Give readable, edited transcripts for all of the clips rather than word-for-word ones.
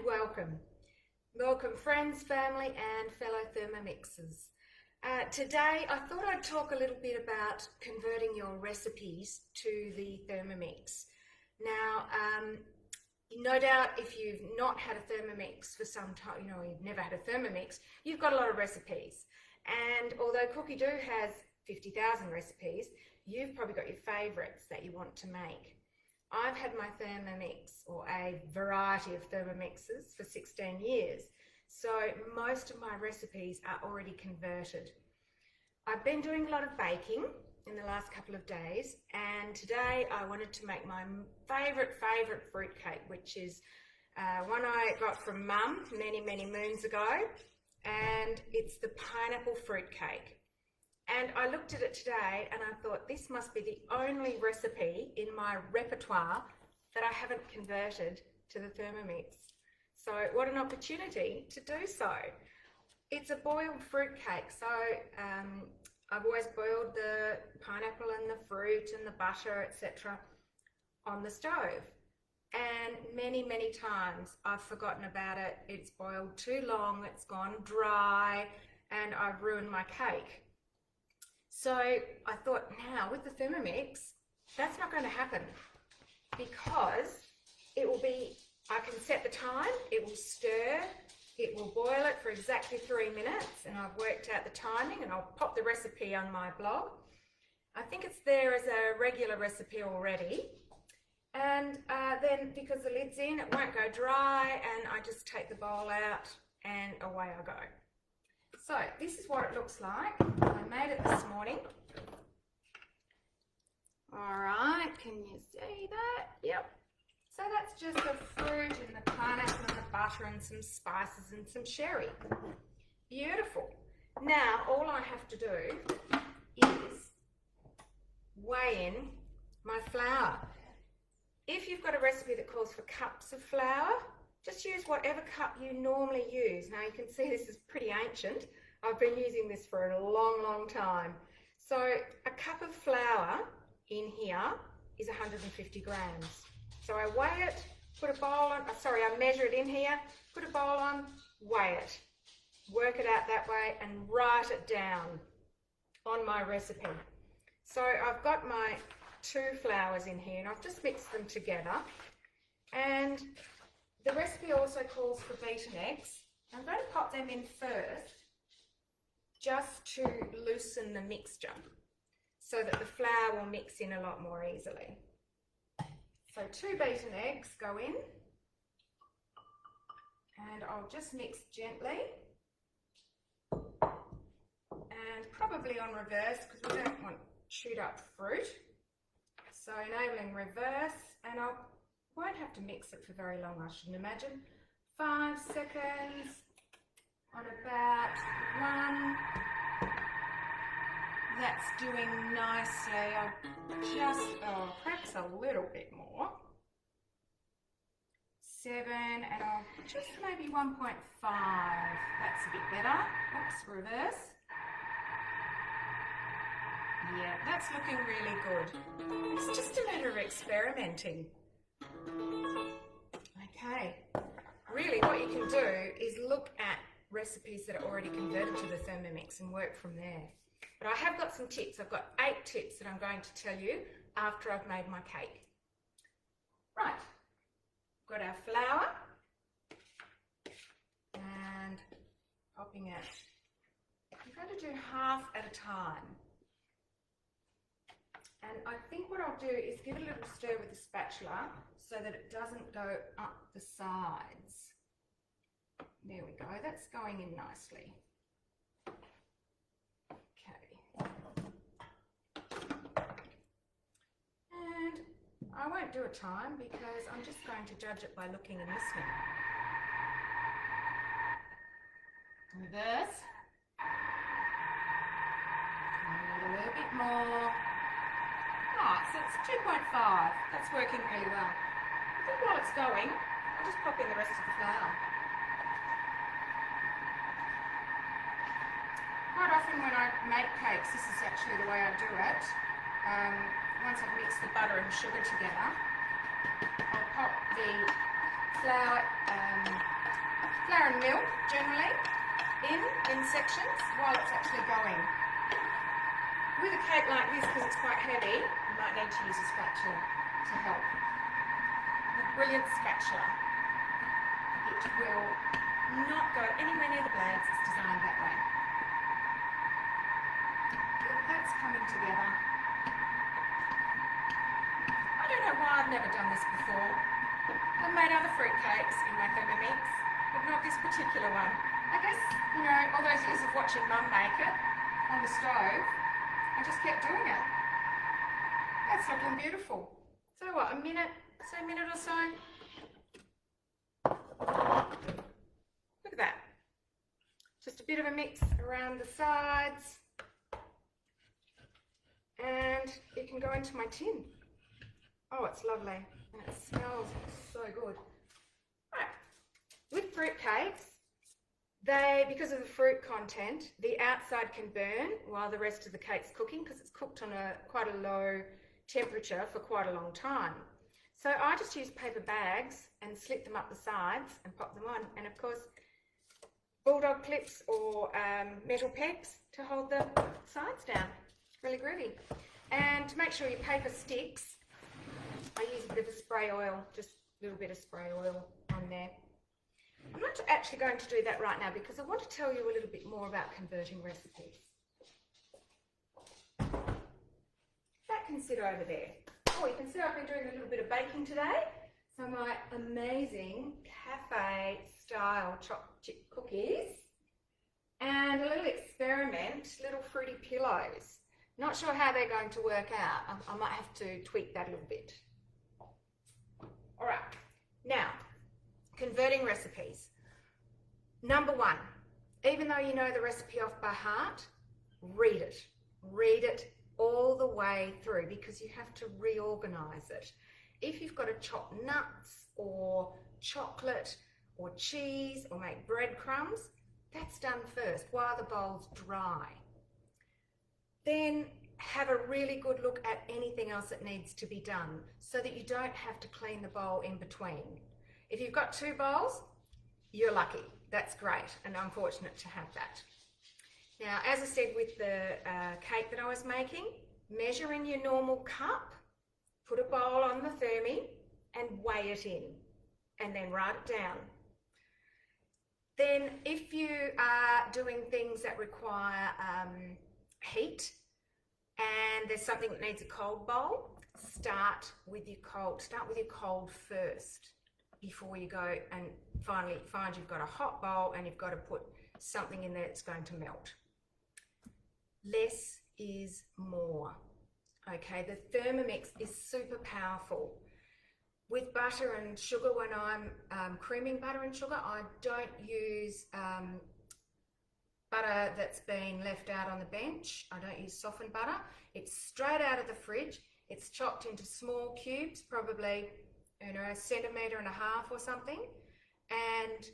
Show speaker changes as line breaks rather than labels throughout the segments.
welcome. Welcome friends, family and fellow Thermomixers. Today I thought I'd talk a little bit about converting your recipes to the Thermomix. Now, no doubt if you've not had a Thermomix for some time, you've never had a Thermomix, you've got a lot of recipes. And although Cookie Doo has 50,000 recipes, you've probably got your favourites that you want to make. I've had my Thermomix, or a variety of Thermomixes, for 16 years, so most of my recipes are already converted. I've been doing a lot of baking in the last couple of days, and today I wanted to make my favourite fruitcake, which is one I got from Mum many moons ago, and it's the pineapple fruitcake. And I looked at it today and I thought this must be the only recipe in my repertoire that I haven't converted to the Thermomix. So what an opportunity to do so. It's a boiled fruitcake, so I've always boiled the pineapple and the fruit and the butter, etc. on the stove. And many times I've forgotten about it. It's boiled too long, it's gone dry, and I've ruined my cake. So I thought, now with the Thermomix, that's not going to happen, because it will be, I can set the time, it will stir, it will boil it for exactly 3 minutes, and I've worked out the timing, and I'll pop the recipe on my blog. I think it's there as a regular recipe already. And then because the lid's in, it won't go dry, and I just take the bowl out and away I go. So this is what it looks like. I made it this morning. All right, can you see that? Yep. So that's just the fruit and the pineapple and the butter and some spices and some sherry. Beautiful. Now all I have to do is weigh in my flour. If you've got a recipe that calls for cups of flour, just use whatever cup you normally use. Now you can see this is pretty ancient. I've been using this for a long time. So a cup of flour in here is 150 grams. So I weigh it, put a bowl on, I measure it in here, put a bowl on, weigh it. Work it out that way and write it down on my recipe. So I've got my 2 flours in here and I've just mixed them together. And the recipe also calls for beaten eggs. I'm going to pop them in first, just to loosen the mixture so that the flour will mix in a lot more easily. So 2 beaten eggs go in, and I'll just mix gently, and probably on reverse because we don't want chewed up fruit. So enabling reverse, and I won't have to mix it for very long, I shouldn't imagine. 5 seconds on about 1. That's doing nicely. I'll just, perhaps a little bit more. 7, and I'll just maybe 1.5. That's a bit better. Oops, reverse. Yeah, that's looking really good. It's just a matter of experimenting. Okay. Really what you can do is look at recipes that are already converted to the Thermomix and work from there. But I have got some tips. I've got 8 tips that I'm going to tell you after I've made my cake. Right, got our flour and popping it. I'm going to do half at a time. And I think what I'll do is give it a little stir with the spatula so that it doesn't go up the sides. There we go, that's going in nicely. Okay. And I won't do a time because I'm just going to judge it by looking and listening. Reverse. And a little bit more. Right, so it's 2.5. That's working really well. I think while it's going, I'll just pop in the rest of the flour. Quite often when I make cakes, this is actually the way I do it. Once I've mixed the butter and sugar together, I'll pop the flour flour and milk generally in sections while it's actually going. With a cake like this, because it's quite heavy, you might need to use a spatula to help. A brilliant spatula. It will not go anywhere near the blades. It's designed that way. That's coming together. I don't know why I've never done this before. I've made other fruit cakes in my Thermomix, but not this particular one. I guess, you know, all those years of watching Mum make it on the stove, I just kept doing it. That's looking beautiful. So what, a minute or so? Look at that. Just a bit of a mix around the sides. And it can go into my tin. Oh, it's lovely. And it smells so good. Right. With fruit cakes, because of the fruit content, the outside can burn while the rest of the cake's cooking because it's cooked on quite a low temperature for quite a long time. So I just use paper bags and slip them up the sides and pop them on. And of course, bulldog clips or metal pegs to hold the sides down. Really groovy. And to make sure your paper sticks, I use a bit of spray oil, just a little bit of spray oil on there. I'm not actually going to do that right now because I want to tell you a little bit more about converting recipes. That can sit over there. Oh, you can see I've been doing a little bit of baking today. So my amazing cafe style chocolate chip cookies and a little experiment, little fruity pillows. Not sure how they're going to work out. I might have to tweak that a little bit. All right, now, converting recipes. Number one, even though you know the recipe off by heart, read it. Read it all the way through because you have to reorganize it. If you've got to chop nuts or chocolate or cheese or make breadcrumbs, that's done first while the bowl's dry. Then have a really good look at anything else that needs to be done so that you don't have to clean the bowl in between. If you've got two bowls, you're lucky. That's great, and I'm fortunate to have that. Now, as I said with the cake that I was making, measure in your normal cup, put a bowl on the Thermi and weigh it in, and then write it down. Then if you are doing things that require heat and there's something that needs a cold bowl, start with your cold first before you go and finally find you've got a hot bowl and you've got to put something in there that's going to melt. Less is more. Okay, the Thermomix is super powerful. With butter and sugar, when I'm creaming butter and sugar, I don't use butter that's been left out on the bench. I don't use softened butter. It's straight out of the fridge. It's chopped into small cubes, probably, you know, 1.5 centimeters or something, and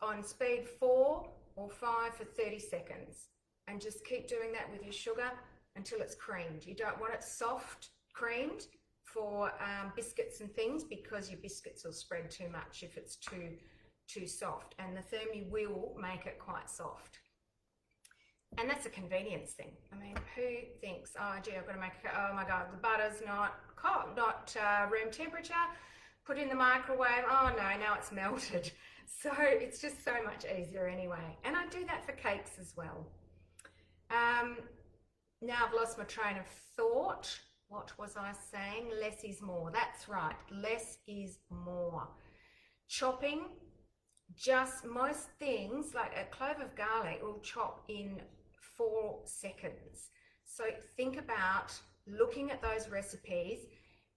on speed 4 or 5 for 30 seconds. And just keep doing that with your sugar until it's creamed. You don't want it soft creamed for biscuits and things because your biscuits will spread too much if it's too soft, and the Thermi will make it quite soft. And that's a convenience thing. I mean, who thinks, oh gee, I've got to make it, oh my God, the butter's not cold, not room temperature, put in the microwave, oh no, now it's melted. So it's just so much easier anyway. And I do that for cakes as well. Now I've lost my train of thought. What was I saying? Less is more. That's right. Less is more. Chopping, just most things like a clove of garlic will chop in 4 seconds. So think about looking at those recipes.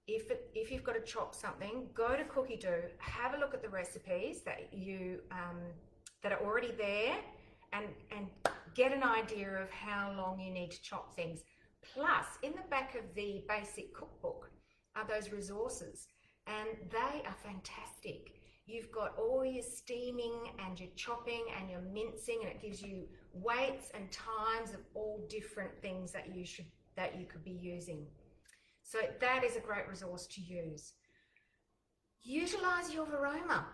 If you've got to chop something, go to Cookie Doo, have a look at the recipes that you that are already there, and get an idea of how long you need to chop things. Plus, in the back of the basic cookbook are those resources, and they are fantastic. You've got all your steaming and your chopping and your mincing, and it gives you weights and times of all different things that you could be using. So that is a great resource to use. Utilize your aroma.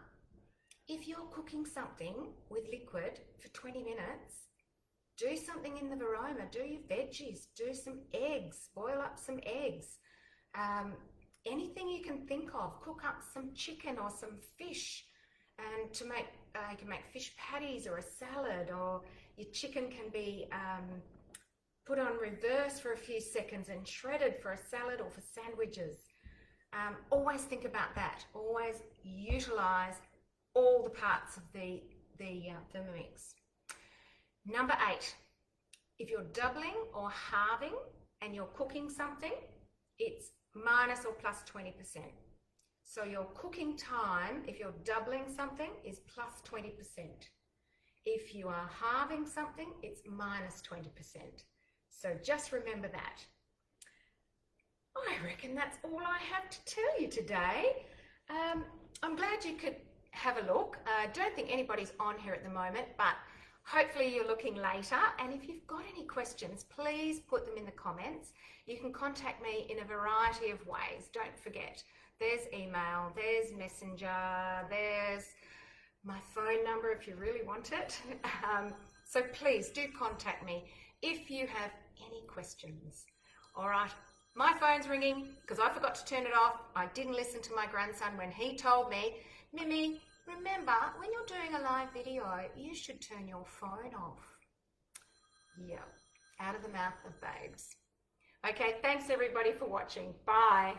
If you're cooking something with liquid for 20 minutes, do something in the varoma. Do your veggies, do some eggs, boil up some eggs. Anything you can think of. Cook up some chicken or some fish, and to make you can make fish patties or a salad, or your chicken can be put on reverse for a few seconds and shredded for a salad or for sandwiches. Always think about that. Always utilize all the parts of the Thermomix. Number 8, if you're doubling or halving and you're cooking something, it's minus or plus 20%. So your cooking time, if you're doubling something, is plus 20%. If you are halving something, it's minus 20%. So just remember that. I reckon that's all I have to tell you today. I'm glad you could have a look. I don't think anybody's on here at the moment, but hopefully you're looking later. And if you've got any questions, please put them in the comments. You can contact me in a variety of ways. Don't forget, there's email, there's Messenger, there's my phone number if you really want it. So please do contact me if you have any questions. All right, my phone's ringing because I forgot to turn it off. I didn't listen to my grandson when he told me, Mimi, remember, when you're doing a live video, you should turn your phone off. Yeah, out of the mouth of babes. Okay, thanks everybody for watching. Bye.